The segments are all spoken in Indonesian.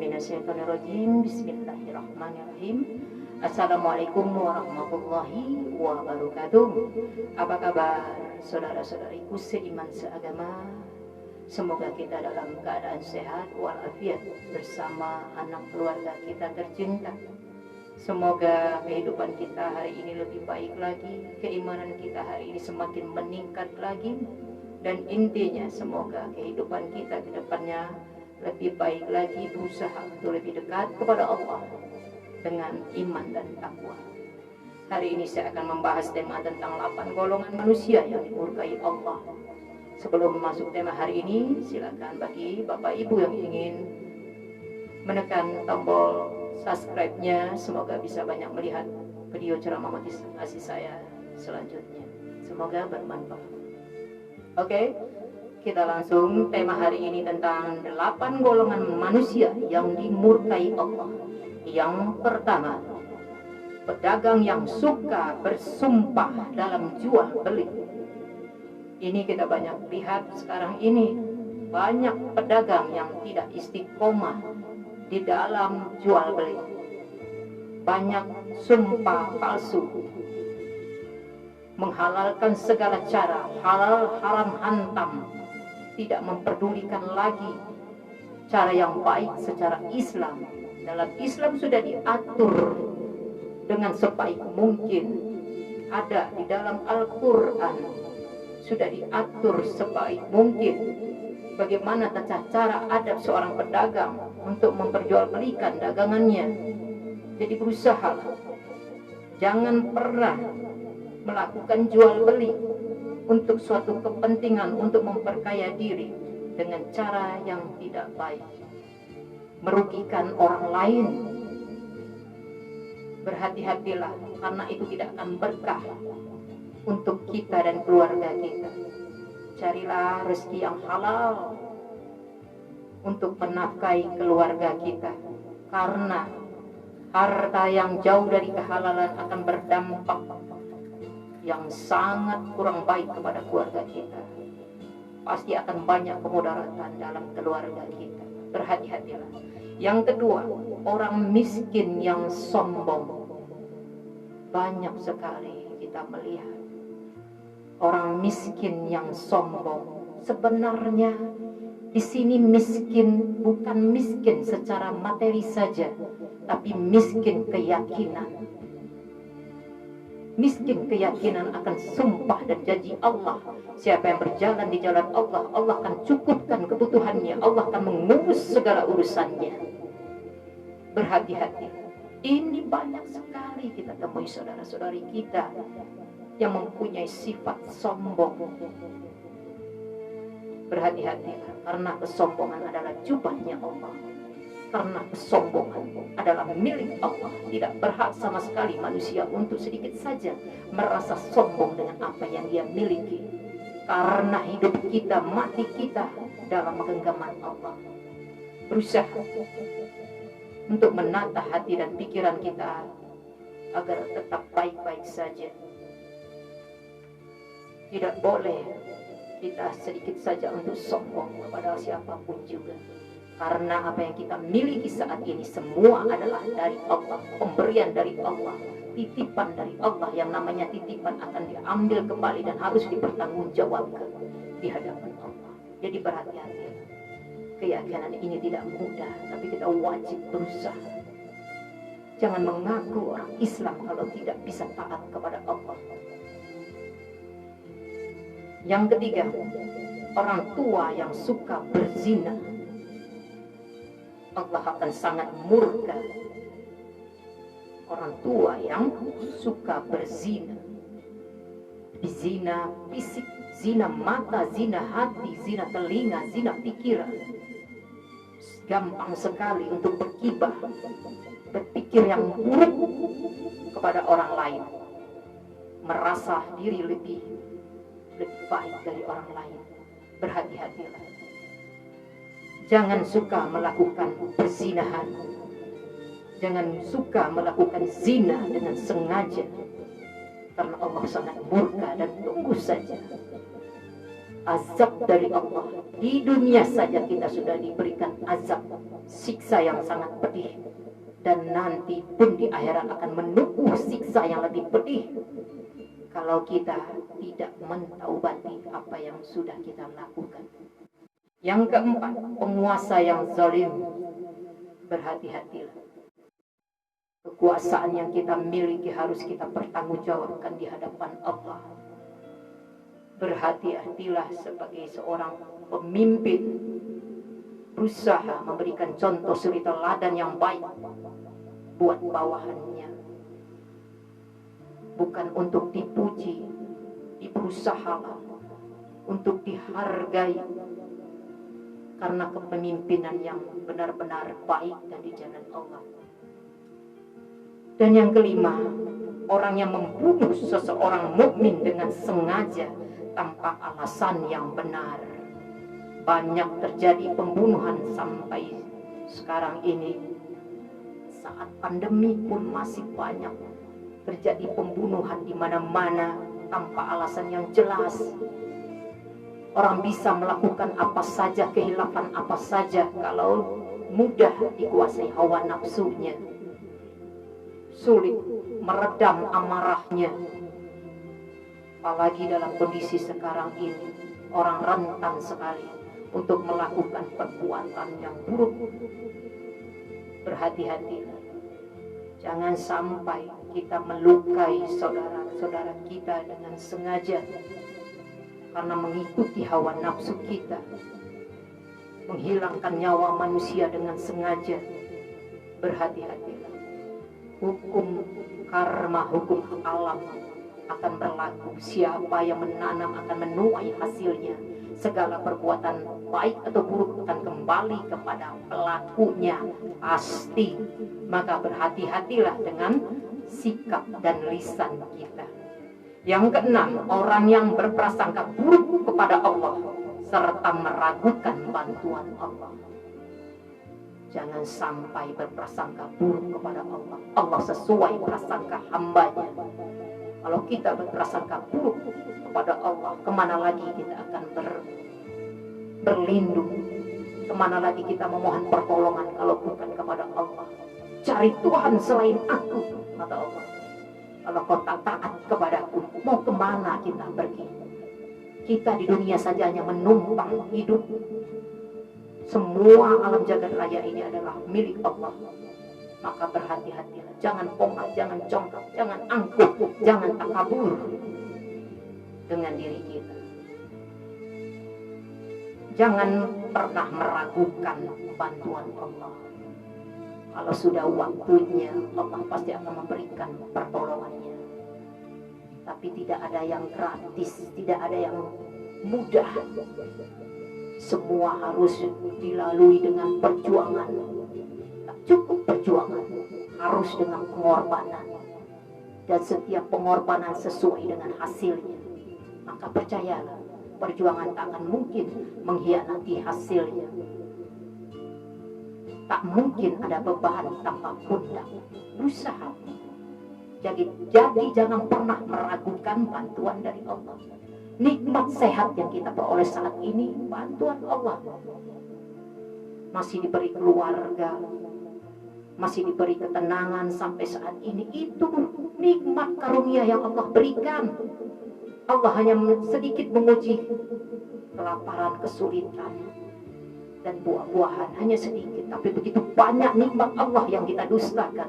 minasyaitonirrajim. Bismillahirrahmanirrahim. Assalamualaikum warahmatullahi wabarakatuh. Apa kabar saudara-saudariku seiman seagama? Semoga kita dalam keadaan sehat walafiat bersama anak keluarga kita tercinta. Semoga kehidupan kita hari ini lebih baik lagi, keimanan kita hari ini semakin meningkat lagi, dan intinya semoga kehidupan kita ke depannya lebih baik lagi, berusaha untuk lebih dekat kepada Allah dengan iman dan takwa. Hari ini saya akan membahas tema tentang 8 golongan manusia yang dimurkai Allah. Sebelum masuk tema hari ini, silakan bagi Bapak Ibu yang ingin menekan tombol subscribe-nya, semoga bisa banyak melihat video ceramah motivasi saya selanjutnya. Semoga bermanfaat. Oke, kita langsung tema hari ini tentang 8 golongan manusia yang dimurkai Allah. Yang pertama, pedagang yang suka bersumpah dalam jual beli. Ini kita banyak lihat sekarang ini, banyak pedagang yang tidak istiqomah di dalam jual beli. Banyak sumpah palsu, menghalalkan segala cara, halal haram hantam, tidak memperdulikan lagi cara yang baik secara Islam. Dalam Islam sudah diatur dengan sebaik mungkin, ada di dalam Al-Quran, sudah diatur sebaik mungkin bagaimana tata cara adab seorang pedagang untuk memperjualbelikan dagangannya. Jadi berusaha, jangan pernah melakukan jual beli untuk suatu kepentingan, untuk memperkaya diri dengan cara yang tidak baik, merugikan orang lain. Berhati-hatilah, karena itu tidak akan berkah untuk kita dan keluarga kita. Carilah rezeki yang halal untuk menafkahi keluarga kita, karena harta yang jauh dari kehalalan akan berdampak yang sangat kurang baik kepada keluarga kita. Pasti akan banyak kemudaratan dalam keluarga kita. Berhati-hatilah. Yang kedua, orang miskin yang sombong. Banyak sekali kita melihat orang miskin yang sombong. Sebenarnya di sini miskin bukan miskin secara materi saja, tapi miskin keyakinan. Miskin keyakinan akan sumpah dan janji Allah. Siapa yang berjalan di jalan Allah, Allah akan cukupkan kebutuhannya, Allah akan mengurus segala urusannya. Berhati-hati. Ini banyak sekali kita temui saudara-saudari kita yang mempunyai sifat sombong. Berhati-hatilah, karena kesombongan adalah jubahnya Allah. Karena kesombongan adalah milik Allah. Tidak berhak sama sekali manusia untuk sedikit saja merasa sombong dengan apa yang dia miliki. Karena hidup kita, mati kita dalam genggaman Allah. Berusaha untuk menata hati dan pikiran kita agar tetap baik-baik saja. Tidak boleh kita sedikit saja untuk sombong kepada siapapun juga. Karena apa yang kita miliki saat ini semua adalah dari Allah, pemberian dari Allah, titipan dari Allah. Yang namanya titipan akan diambil kembali dan harus dipertanggungjawabkan di hadapan Allah. Jadi berhati-hati. Keyakinan ini tidak mudah, tapi kita wajib berusaha. Jangan mengaku orang Islam kalau tidak bisa taat kepada Allah. Yang ketiga, orang tua yang suka berzina. Allah akan sangat murka orang tua yang suka berzina. Zina fisik, zina mata, zina hati, zina telinga, zina pikiran. Gampang sekali untuk berkibah, berpikir yang buruk kepada orang lain, merasa diri lebih baik dari orang lain. Berhati-hatilah. Jangan suka melakukan perzinahan. Jangan suka melakukan zina dengan sengaja. Karena Allah sangat murka, dan tunggu saja azab dari Allah. Di dunia saja kita sudah diberikan azab, siksa yang sangat pedih. Dan nanti pun di akhirat akan menunggu siksa yang lebih pedih kalau kita tidak mentaubati apa yang sudah kita lakukan. Yang keempat, penguasa yang zalim. Berhati-hatilah. Kekuasaan yang kita miliki harus kita pertanggungjawabkan di hadapan Allah. Berhati-hatilah sebagai seorang pemimpin, berusaha memberikan contoh suri teladan yang baik buat bawahannya. Bukan untuk dipuji, berusaha untuk dihargai karena kepemimpinan yang benar-benar baik dan di jalan Allah. Dan yang kelima, orang yang membunuh seseorang mukmin dengan sengaja tanpa alasan yang benar. Banyak terjadi pembunuhan sampai sekarang ini. Saat pandemi pun masih banyak terjadi pembunuhan di mana-mana tanpa alasan yang jelas. Orang bisa melakukan apa saja, kehilafan apa saja kalau mudah dikuasai hawa nafsunya. Sulit meredam amarahnya. Apalagi dalam kondisi sekarang ini, orang rentan sekali untuk melakukan perbuatan yang buruk. Berhati-hatilah. Jangan sampai kita melukai saudara-saudara kita dengan sengaja karena mengikuti hawa nafsu kita, menghilangkan nyawa manusia dengan sengaja. Berhati-hatilah. Hukum karma, hukum alam akan berlaku. Siapa yang menanam akan menuai hasilnya. Segala perbuatan baik atau buruk akan kembali kepada pelakunya pasti. Maka berhati-hatilah dengan sikap dan lisan kita. Yang keenam, orang yang berprasangka buruk kepada Allah serta meragukan bantuan Allah. Jangan sampai berprasangka buruk kepada Allah. Allah sesuai prasangka hambanya. Kalau kita berprasangka buruk kepada Allah, kemana lagi kita akan berlindung? Kemana lagi kita memohon pertolongan kalau bukan kepada Allah? Cari Tuhan selain aku, kata Allah. Kalau kau tak taat kepadaku, mau kemana kita pergi? Kita di dunia saja hanya menumpang hidup. Semua alam jagat raya ini adalah milik Allah. Maka berhati-hatilah. Jangan pongah, jangan congkak, jangan angkuh, jangan takabur dengan diri kita. Jangan pernah meragukan bantuan Allah. Kalau sudah waktunya, Allah pasti akan memberikan pertolongannya. Tapi tidak ada yang gratis, tidak ada yang mudah. Semua harus dilalui dengan perjuangan. Tak cukup perjuangan, harus dengan pengorbanan. Dan setiap pengorbanan sesuai dengan hasilnya. Maka percayalah, perjuangan tak akan mungkin mengkhianati hasilnya. Tak mungkin ada beban tanpa pundak. Berusaha. Jadi jangan pernah meragukan bantuan dari Allah. Nikmat sehat yang kita peroleh saat ini, bantuan Allah. Masih diberi keluarga, masih diberi ketenangan sampai saat ini. Itu nikmat karunia yang Allah berikan. Allah hanya sedikit menguji kelaparan, kesulitan, dan buah-buahan hanya sedikit, tapi begitu banyak nikmat Allah yang kita dustakan.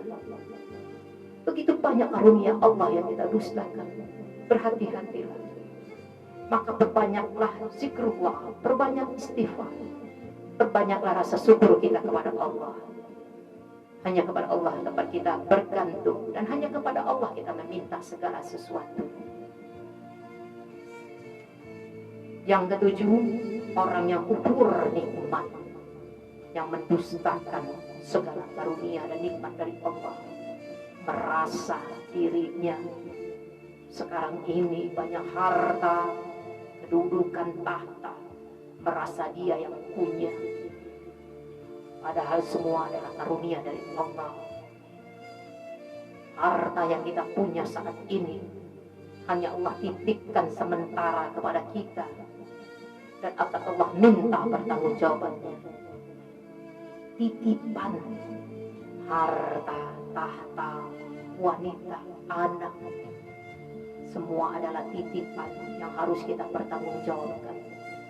Begitu banyak karunia Allah yang kita dustakan. Berhati-hatilah. Maka perbanyaklah zikrullah, perbanyak istighfar, perbanyaklah rasa syukur kita kepada Allah. Hanya kepada Allah tempat kita bergantung, dan hanya kepada Allah kita meminta segala sesuatu. Yang ketujuh, orang yang kufur nikmat, yang mendustakan segala karunia dan nikmat dari Allah, merasa dirinya sekarang ini banyak harta, kedudukan, tahta, merasa dia yang punya, padahal semua adalah karunia dari Allah. Harta yang kita punya saat ini hanya Allah titipkan sementara kepada kita. dan akan Allah minta pertanggungjawabannya. Titipan harta, tahta, wanita, anak, semua adalah titipan yang harus kita pertanggungjawabkan.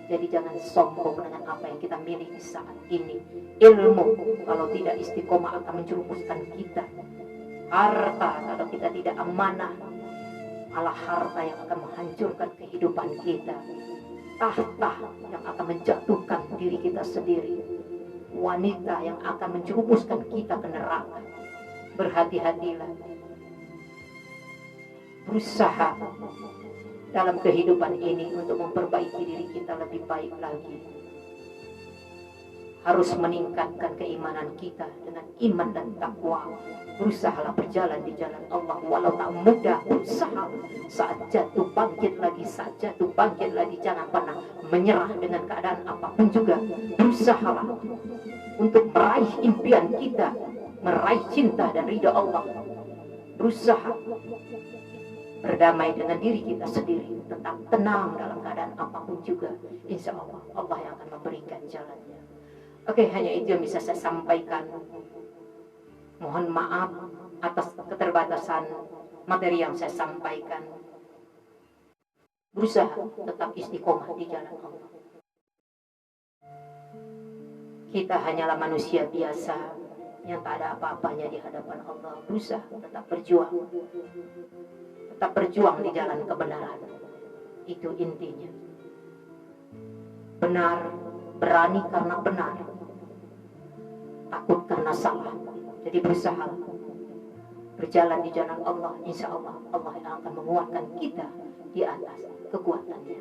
Jadi jangan sombong dengan apa yang kita miliki saat ini. Ilmu kalau tidak istiqomah akan menjerumuskan kita. Harta kalau kita tidak amanah, malah harta yang akan menghancurkan kehidupan kita. Tahta yang akan menjatuhkan diri kita sendiri. Wanita yang akan menjerumuskan kita ke neraka. Berhati-hatilah. Berusaha dalam kehidupan ini untuk memperbaiki diri kita lebih baik lagi. Harus meningkatkan keimanan kita dengan iman dan takwa. Berusahalah berjalan di jalan Allah walau tak mudah. Berusaha saat jatuh bangkit lagi, saat jatuh bangkit lagi. Jangan pernah menyerah dengan keadaan apapun juga. Berusahalah untuk meraih impian kita, meraih cinta dan ridha Allah. Berusaha berdamai dengan diri kita sendiri, tetap tenang dalam keadaan apapun juga. Insya Allah, Allah yang akan memberikan jalannya. Oke, hanya itu yang bisa saya sampaikan. Mohon maaf atas keterbatasan materi yang saya sampaikan. Berusaha tetap istiqomah di jalan Allah. Kita hanyalah manusia biasa yang tak ada apa-apanya di hadapan Allah. Berusaha tetap berjuang. Tetap berjuang di jalan kebenaran. Itu intinya. Benar, berani karena benar. Takut karena salah. Jadi berusaha berjalan di jalan Allah. Insya Allah, Allah yang akan menguatkan kita di atas kekuatannya.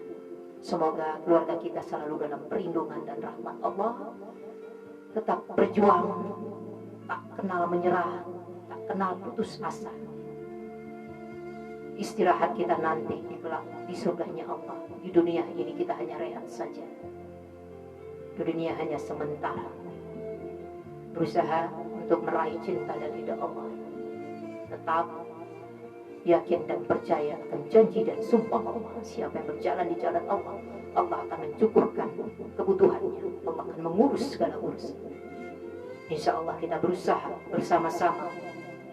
Semoga keluarga kita selalu dalam perlindungan dan rahmat Allah. Tetap berjuang, tak kenal menyerah, tak kenal putus asa. Istirahat kita nanti di surganya Allah. Di dunia ini kita hanya rehat saja. Di dunia hanya sementara. Berusaha untuk meraih cinta dan ridha Allah. Tetap yakin dan percaya akan janji dan sumpah Allah. Siapa yang berjalan di jalan Allah, Allah akan mencukupkan kebutuhannya. Allah akan mengurus segala urusan. Insya Allah kita berusaha bersama-sama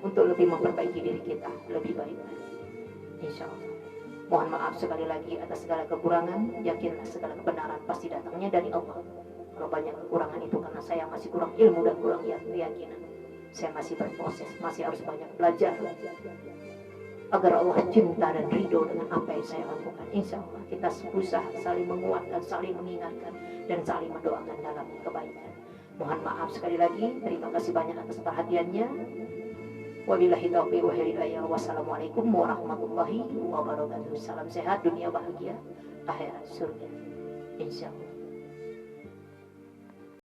untuk lebih memperbaiki diri kita lebih baik. Insya Allah. Mohon maaf sekali lagi atas segala kekurangan. Yakinlah segala kebenaran pasti datangnya dari Allah. Kalau banyak kekurangan itu karena saya masih kurang ilmu dan kurang keyakinan. Saya masih berproses, masih harus banyak belajar agar Allah cinta dan ridho dengan apa yang saya lakukan. Insya Allah kita berusaha saling menguatkan, saling mengingatkan, dan saling mendoakan dalam kebaikan. Mohon maaf sekali lagi. Terima kasih banyak atas perhatiannya. Wabillahi taufiq wal hidayah. Wassalamualaikum warahmatullahi wabarakatuh. Salam sehat, dunia bahagia, akhirat surga. Insya Allah.